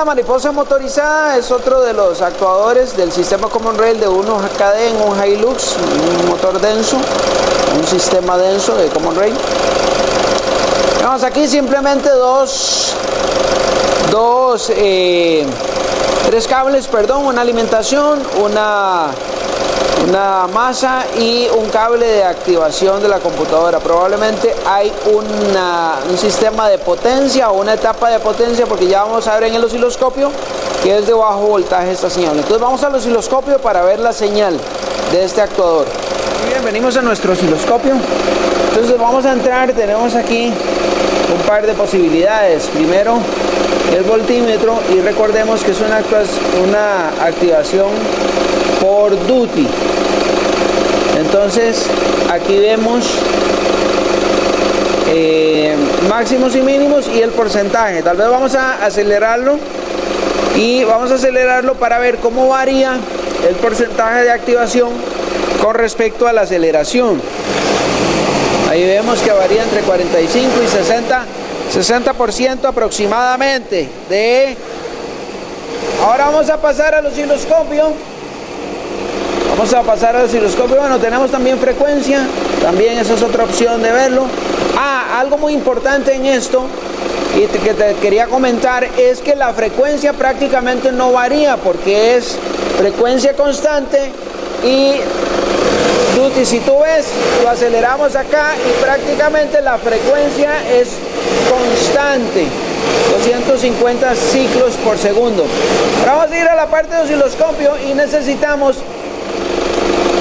la mariposa motorizada, es otro de los actuadores del sistema Common Rail de 1KD en un Hilux, un motor denso, un sistema denso de Common Rail. Vamos aquí simplemente tres cables, perdón, una alimentación, una masa y un cable de activación de la computadora. Probablemente hay un sistema de potencia o una etapa de potencia, porque ya vamos a ver en el osciloscopio que es de bajo voltaje esta señal. Entonces vamos al osciloscopio para ver la señal de este actuador. Muy bien, venimos a nuestro osciloscopio. Entonces vamos a entrar, tenemos aquí un par de posibilidades. Primero el voltímetro, y recordemos que es una activación por duty. Entonces aquí vemos máximos y mínimos y el porcentaje. Tal vez vamos a acelerarlo, y vamos a acelerarlo para ver cómo varía el porcentaje de activación con respecto a la aceleración. Ahí vemos que varía entre 45 y 60% aproximadamente. Ahora vamos a pasar al osciloscopio. Bueno, tenemos también frecuencia, también esa es otra opción de verlo. Algo muy importante en esto y que te quería comentar es que la frecuencia prácticamente no varía, porque es frecuencia constante y duty. Si tú ves, lo aceleramos acá y prácticamente la frecuencia es constante, 250 ciclos por segundo. Ahora vamos a ir a la parte de osciloscopio y necesitamos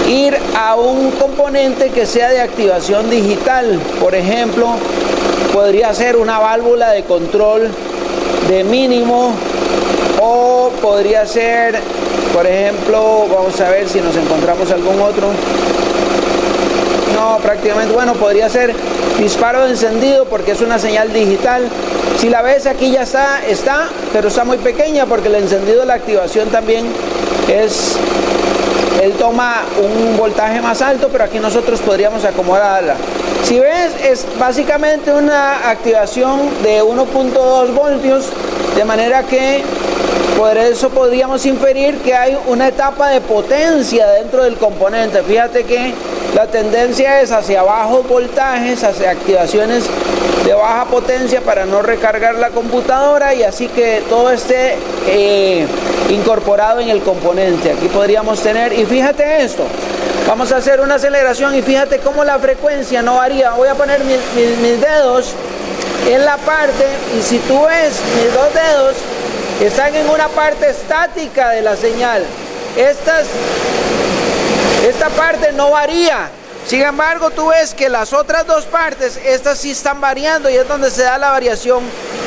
ir a un componente que sea de activación digital. Por ejemplo, podría ser una válvula de control de mínimo, o podría ser, por ejemplo, vamos a ver si nos encontramos algún otro. No, prácticamente, bueno, podría ser disparo de encendido, porque es una señal digital. Si la ves aquí ya está, pero está muy pequeña, porque el encendido de la activación también él toma un voltaje más alto, pero aquí nosotros podríamos acomodarla. Si ves, es básicamente una activación de 1.2 voltios, de manera que por eso podríamos inferir que hay una etapa de potencia dentro del componente. Fíjate que la tendencia es hacia bajos voltajes, hacia activaciones de baja potencia para no recargar la computadora, y así que todo esté incorporado en el componente. Aquí podríamos tener, y fíjate esto, vamos a hacer una aceleración y fíjate cómo la frecuencia no varía. Voy a poner mis dedos en la parte, y si tú ves, mis dos dedos están en una parte estática de la señal. Esta parte no varía. Sin embargo, tú ves que las otras dos partes, estas sí están variando, y es donde se da la variación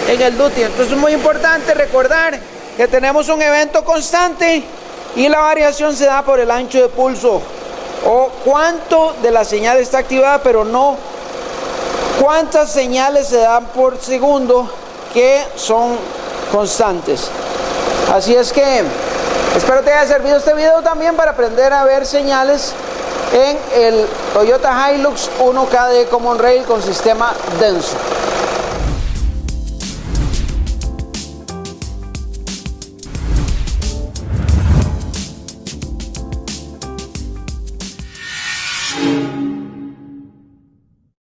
en el duty. Entonces es muy importante recordar que tenemos un evento constante y la variación se da por el ancho de pulso, o cuánto de la señal está activada, pero no cuántas señales se dan por segundo que son constantes. Así es que espero te haya servido este video también para aprender a ver señales en el Toyota Hilux 1KD Common Rail con sistema denso.